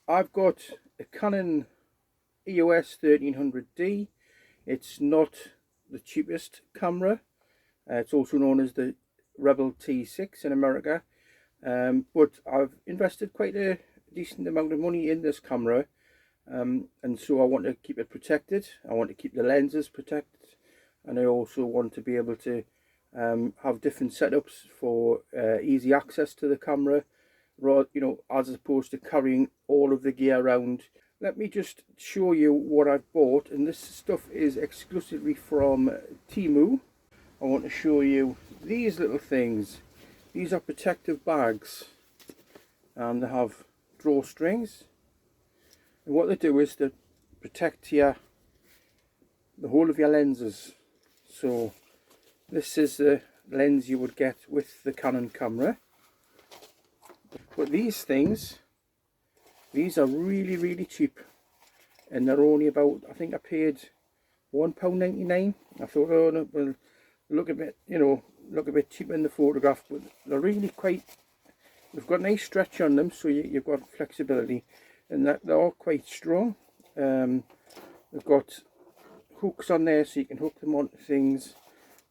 I've got a Canon EOS 1300D. It's not the cheapest camera. It's also known as the Rebel T6 in America. But I've invested quite a decent amount of money in this camera. And so I want to keep it protected. I want to keep the lenses protected. And I also want to be able to have different setups for easy access to the camera, as opposed to carrying all of the gear around. Let me just show you what I've bought, and this stuff is exclusively from Temu. I want to show you these little things. These are protective bags, and they have drawstrings, and what they do is to protect the whole of your lenses. So this is the lens you would get with the Canon camera. But these things, these are really cheap, and they're only about, I think I paid £1.99. I thought, oh no, well, look a bit, look a bit cheaper in the photograph, but they're really quite, they've got a nice stretch on them, so you've got flexibility, and that they're all quite strong. They've got hooks on there so you can hook them onto things,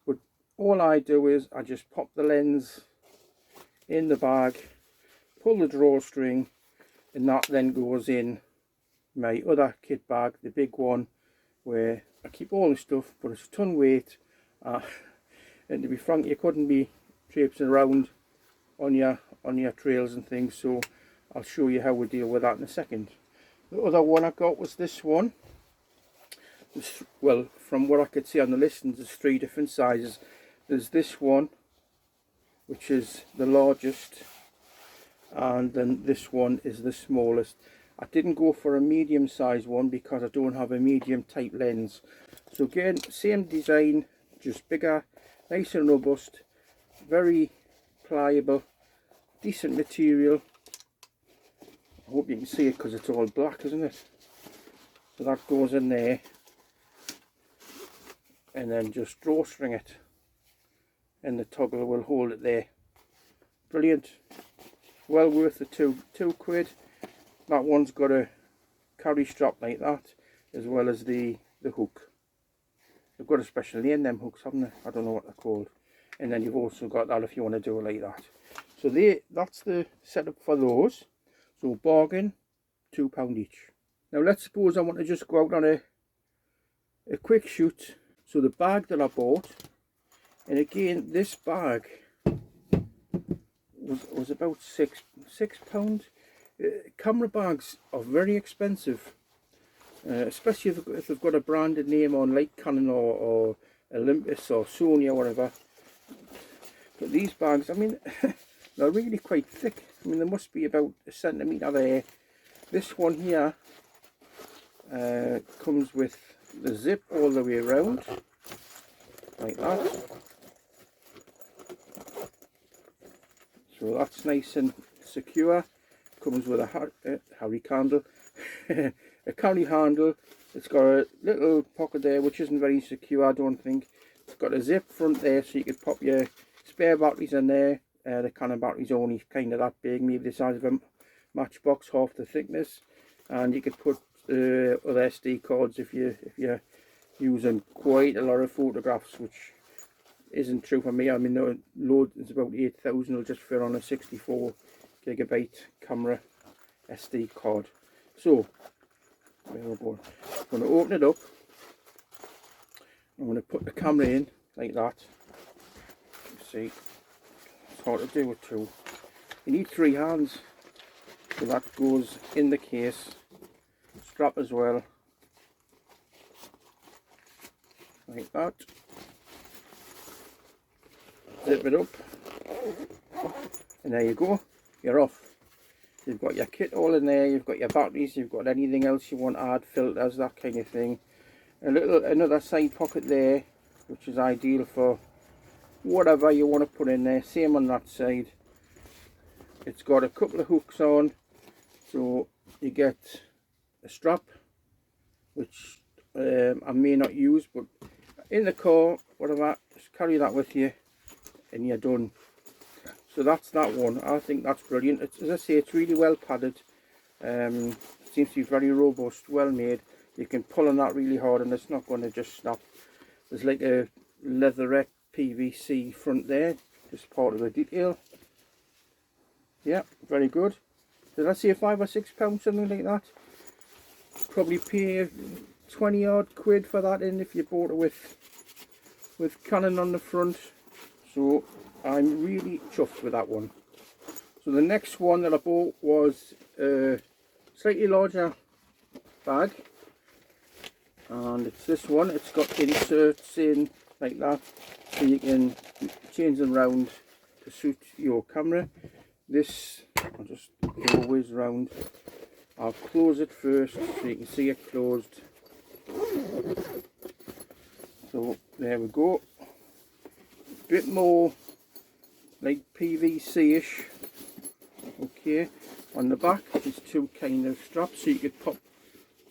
but all I do is I just pop the lens in the bag, pull the drawstring, and that then goes in my other kit bag, the big one, where I keep all the stuff, but it's a ton weight, and to be frank, you couldn't be traipsing around on your trails and things, so I'll show you how we deal with that in a second. The other one I got was this one. Well, from what I could see on the listings, there's 3 different sizes. There's this one, which is the largest, and then this one is the smallest. I didn't go for a medium size one because I don't have a medium type lens. So again, same design, just bigger, nice and robust, very pliable, decent material. I hope you can see it because it's all black, isn't it? So that goes in there, and then just drawstring it, and the toggle will hold it there. Brilliant. Well worth the two quid. That one's got a carry strap like that, as well as the hook. They've got a special name, them hooks, haven't they? I don't know what they're called. And then you've also got that if you want to do it like that. So that's the setup for those. So bargain, £2 each. Now let's suppose I want to just go out on a quick shoot. So the bag that I bought, and again this bag was about £6. Camera bags are very expensive, especially if they've got a branded name on, like Canon or Olympus or Sony or whatever. But these bags, I mean, they're really quite thick. I mean, there must be about a centimetre there. This one here comes with the zip all the way around, like that. So that's nice and secure. Comes with a Harry candle, a carry handle. It's got a little pocket there which isn't very secure, I don't think. It's got a zip front there so you could pop your spare batteries in there. The Canon battery's only kind of that big, maybe the size of a matchbox, half the thickness, and you could put other SD cards if you're using quite a lot of photographs, which isn't true for me. I mean, the load is about 8,000, will just fit on a 64 gigabyte camera SD card. So I'm going to open it up. I'm going to put the camera in like that. You see, it's hard to do with 2. You need 3 hands, so that goes in the case. Strap as well, like that. Zip it up, and there you go. You're off. You've got your kit all in there, you've got your batteries, you've got anything else you want to add, filters, that kind of thing. Another side pocket there, which is ideal for whatever you want to put in there. Same on that side. It's got a couple of hooks on, so you get a strap, which I may not use, but in the car, whatever, just carry that with you and you're done. So that's that one. I think that's brilliant. As I say, it's really well padded. Seems to be very robust, well made. You can pull on that really hard and it's not going to just snap. There's like a leatherette PVC front there, just part of the detail. Yeah, very good. Did I say £5 or £6, something like that? Probably pay 20 odd quid for that in if you bought it with Canon on the front. So I'm really chuffed with that one. So the next one that I bought was a slightly larger bag, and it's this one. It's got inserts in like that, so you can change them round to suit your camera. This, I'll just go always round. I'll close it first so you can see it closed. So there we go. Bit more like PVC-ish. Okay, on the back there's two kind of straps, so you could pop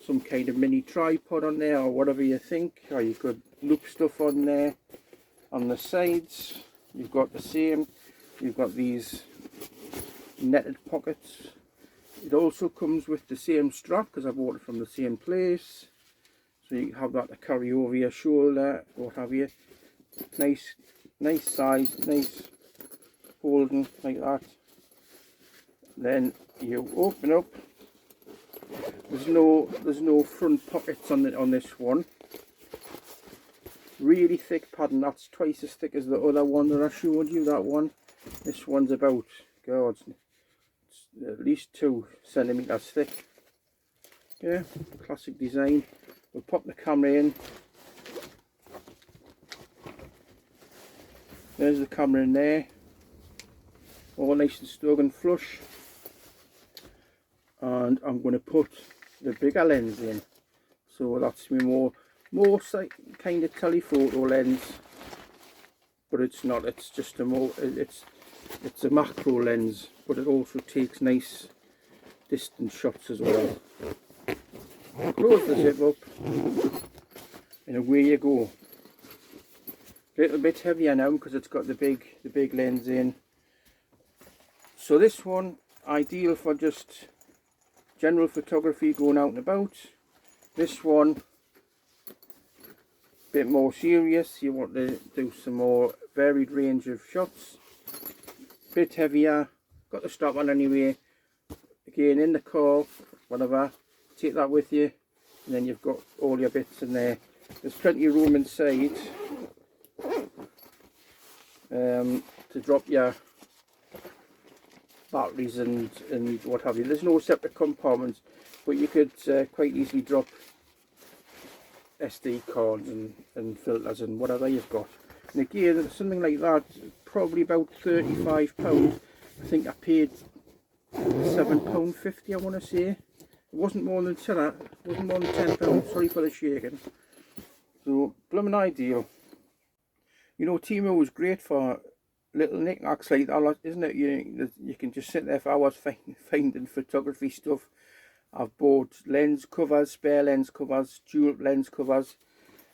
some kind of mini tripod on there or whatever you think, or you could loop stuff on there. On the sides you've got the same, you've got these netted pockets. It also comes with the same strap because I bought it from the same place, so you have that to carry over your shoulder, what have you. Nice size, nice holding like that. Then you open up. There's no front pockets on this one. Really thick padding. That's twice as thick as the other one that I showed you. That one. This one's about, God, it's at least 2 centimeters thick. Yeah, classic design. We'll pop the camera in. There's the camera in there, all nice and snug and flush. And I'm going to put the bigger lens in, so that's my more kind of telephoto lens, but it's not. It's just it's a macro lens, but it also takes nice distance shots as well. Close the zip up, and away you go. A little bit heavier now because it's got the big lens in. So this one, ideal for just general photography, going out and about. This one, bit more serious, you want to do some more varied range of shots. Bit heavier, got the strap on anyway. Again, in the car, whatever, take that with you, and then you've got all your bits in there. There's plenty of room inside to drop your batteries and what have you. There's no separate compartments, but you could quite easily drop SD cards and filters and whatever you've got. And again, something like that, probably about £35. I think I paid £7.50, I want to say. It wasn't more than £10, it wasn't more than £10, sorry for the shaking. So, blooming ideal. You know, Temu was great for little knickknacks like that, isn't it? You can just sit there for hours finding photography stuff. I've bought lens covers, spare lens covers, dual lens covers,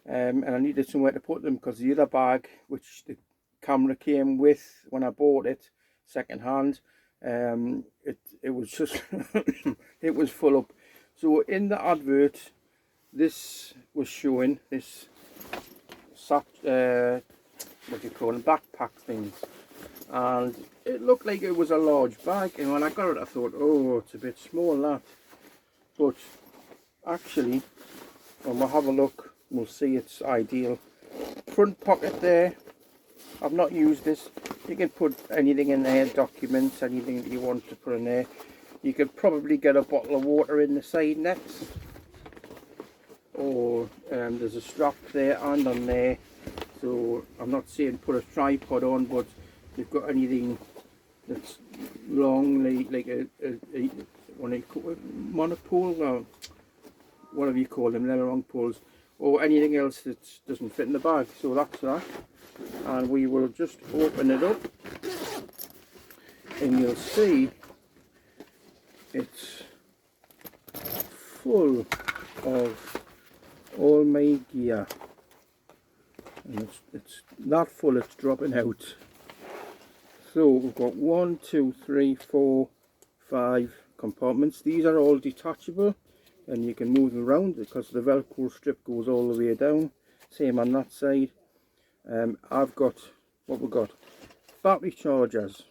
and I needed somewhere to put them because the other bag, which the camera came with when I bought it second hand, it was just it was full up. So in the advert, this was showing this what do you call them, backpack things, and it looked like it was a large bag, and when I got it I thought, oh, it's a bit small, that. But actually, when we'll have a look, we'll see it's ideal. Front pocket there, I've not used this. You can put anything in there, documents, anything that you want to put in there. You could probably get a bottle of water in the side next, or there's a strap there and on there. So I'm not saying put a tripod on, but if you've got anything that's long, like a what do you call it, monopole, or whatever you call them, they're long poles, or anything else that doesn't fit in the bag. So that's that, and we will just open it up, and you'll see it's full of all my gear. And it's that full, it's dropping out. So we've got 1, 2, 3, 4, 5 compartments. These are all detachable and you can move them around because the velcro strip goes all the way down. Same on that side. I've got, what we've got, battery chargers.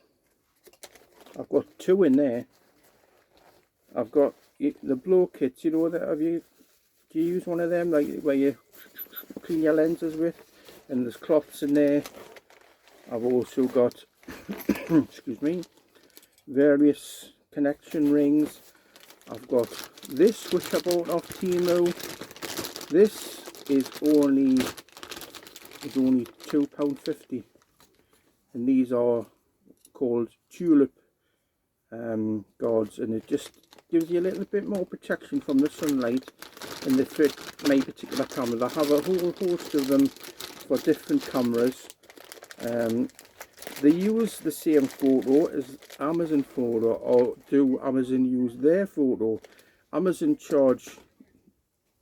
I've got 2 in there. I've got the blow kits, you know, that do you use one of them, like where you clean your lenses with? And there's cloths in there. I've also got excuse me, various connection rings. I've got this, which I bought off Temu. This is only £2.50, and these are called tulip guards, and it just gives you a little bit more protection from the sunlight, and they fit my particular camera. I have a whole host of them for different cameras. They use the same photo as Amazon photo, or do Amazon use their photo? Amazon charge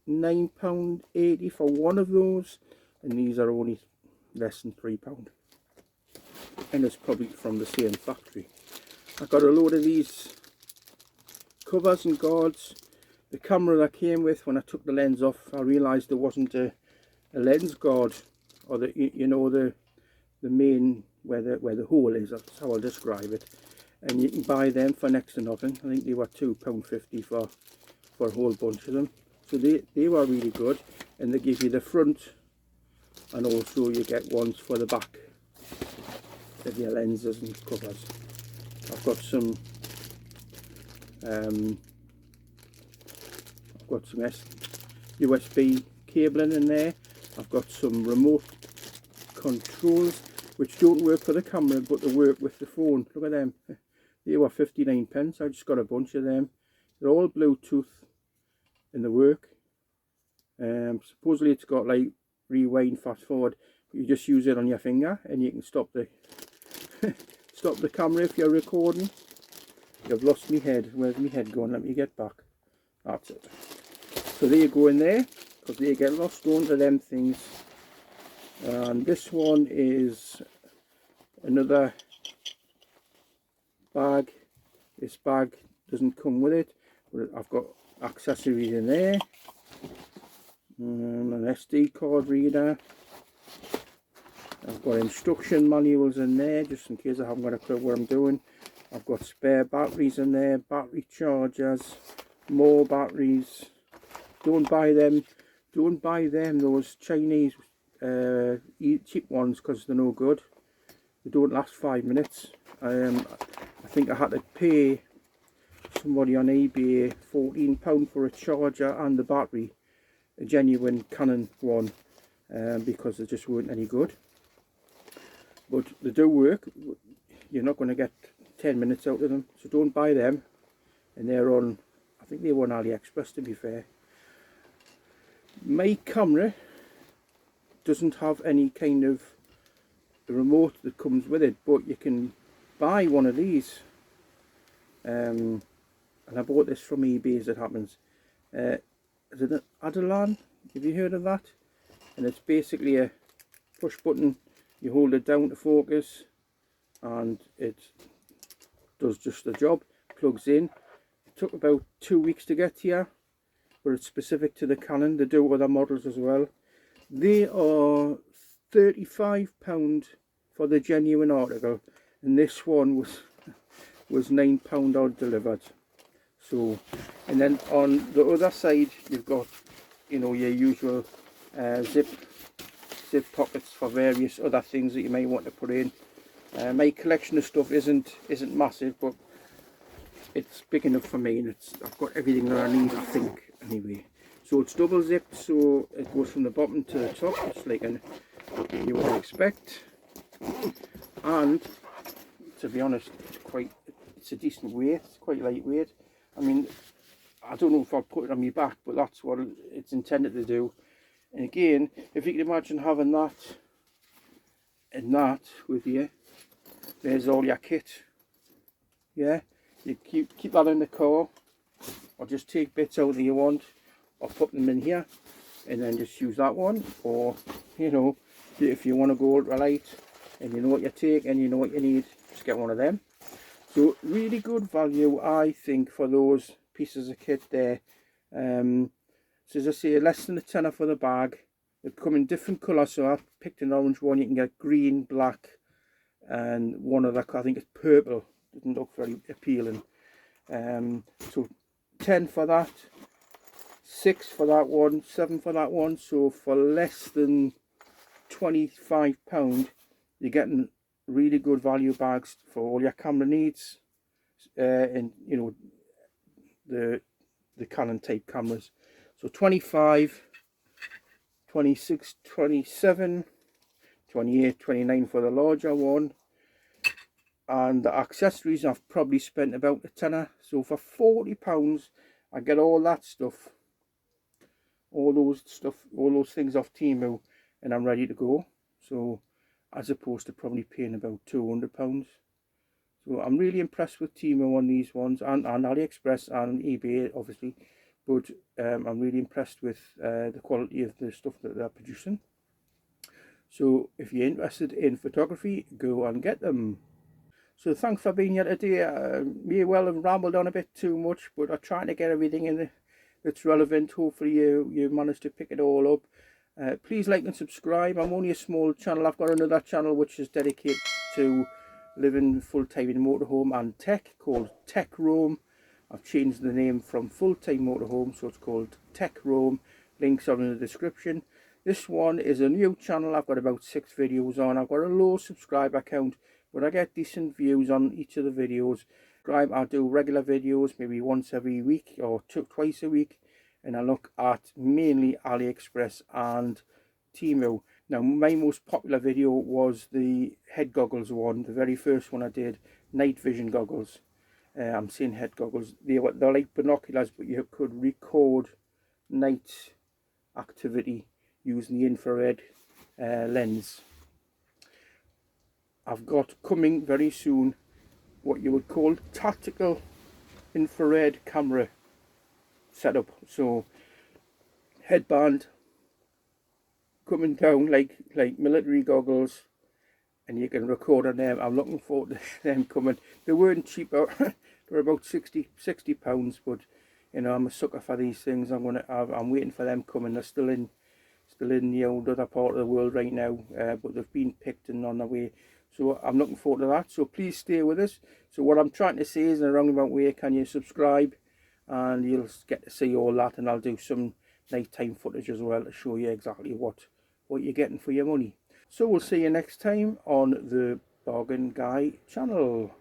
£9.80 for one of those, and these are only less than £3, and it's probably from the same factory. I got a load of these covers and guards. The camera that came with, when I took the lens off, I realised there wasn't a lens guard, or the, you know, the main where the hole is. That's how I'll describe it. And you can buy them for next to nothing. I think they were £2.50 for a whole bunch of them. So they were really good, and they give you the front, and also you get ones for the back of your lenses and covers. I've got some USB cabling in there. I've got some remote controls which don't work for the camera, but they work with the phone. Look at them. They were 59p. I just got a bunch of them. They're all Bluetooth and they work. Supposedly it's got like rewind, fast forward, but you just use it on your finger and you can stop the stop the camera if you're recording. I've lost my head. Where's my head going? Let me get back. That's it. So there you go in there, because they get lost onto them things. And this one is another bag. This bag doesn't come with it, but I've got accessories in there. An SD card reader. I've got instruction manuals in there, just in case I haven't got a clue what I'm doing. I've got spare batteries in there, battery chargers, more batteries. Don't buy them, those Chinese cheap ones, because they're no good. They don't last 5 minutes. I think I had to pay somebody on eBay £14 for a charger and the battery, a genuine Canon one, because they just weren't any good. But they do work. You're not going to get 10 minutes out of them, so don't buy them. And they're on, I think they were on AliExpress, to be fair. My camera doesn't have any kind of remote that comes with it, but you can buy one of these. And I bought this from eBay, as it happens. Is it an Adelan? Have you heard of that? And it's basically a push button. You hold it down to focus and it does just the job. Plugs in. It took about 2 weeks to get here, but it's specific to the Canon. They do other models as well. They are £35 for the genuine article, and this one was £9 odd delivered. So, and then on the other side you've got, you know, your usual zip pockets for various other things that you may want to put in. My collection of stuff isn't massive, but it's big enough for me, and I've got everything that I need, I think, anyway. So it's double zipped, so it goes from the bottom to the top, just like you would expect. And to be honest, it's a decent weight. It's quite lightweight. I mean, I don't know if I'll put it on my back, but that's what it's intended to do. And again, if you can imagine having that and that with you, there's all your kit. Yeah, you keep that in the car, or just take bits out that you want, or put them in here, and then just use that one. Or, you know, if you want to go ultralight and you know what you take and you know what you need, just get one of them. So really good value, I think, for those pieces of kit there. So as I say, less than a tenner for the bag. They come in different colours, so I've picked an orange one. You can get green, black, and one other, I think it's purple. Doesn't look very appealing. So 10 for that, 6 for that one, 7 for that one. So for less than £25, you're getting really good value bags for all your camera needs, and you know, the Canon type cameras. So 25, 26, 27, 28, 29 for the larger one. And the accessories, I've probably spent about a tenner. So for £40, I get all that stuff, all those things off Temu, and I'm ready to go. So as opposed to probably paying about £200. So I'm really impressed with Temu on these ones, and AliExpress and eBay obviously, but I'm really impressed with the quality of the stuff that they're producing. So if you're interested in photography, go and get them. So thanks for being here today. May well have rambled on a bit too much, but I'm trying to get everything in that's relevant. Hopefully you managed to pick it all up. Please like and subscribe. I'm only a small channel. I've got another channel which is dedicated to living full-time in motorhome and tech, called Tech Roam. I've changed the name from Full-Time Motorhome, so it's called Tech Roam. Links are in the description. This one is a new channel. I've got about 6 videos on. I've got a low subscriber count, but I get decent views on each of the videos. I do regular videos, maybe once every week or twice a week, and I look at mainly AliExpress and Temu. Now my most popular video was the head goggles one, the very first one I did, night vision goggles. I'm saying head goggles, they're like binoculars, but you could record night activity using the infrared lens. I've got coming very soon what you would call tactical infrared camera setup. So headband coming down like military goggles, and you can record on them. I'm looking forward to them coming. They weren't cheap, they're about £60, but you know, I'm a sucker for these things. I'm waiting for them coming. They're still in the old other part of the world right now, but they've been picked and on their way. So I'm looking forward to that. So please stay with us. So what I'm trying to say is, in a roundabout way, can you subscribe, and you'll get to see all that, and I'll do some nighttime footage as well to show you exactly what you're getting for your money. So we'll see you next time on the Bargain Guy channel.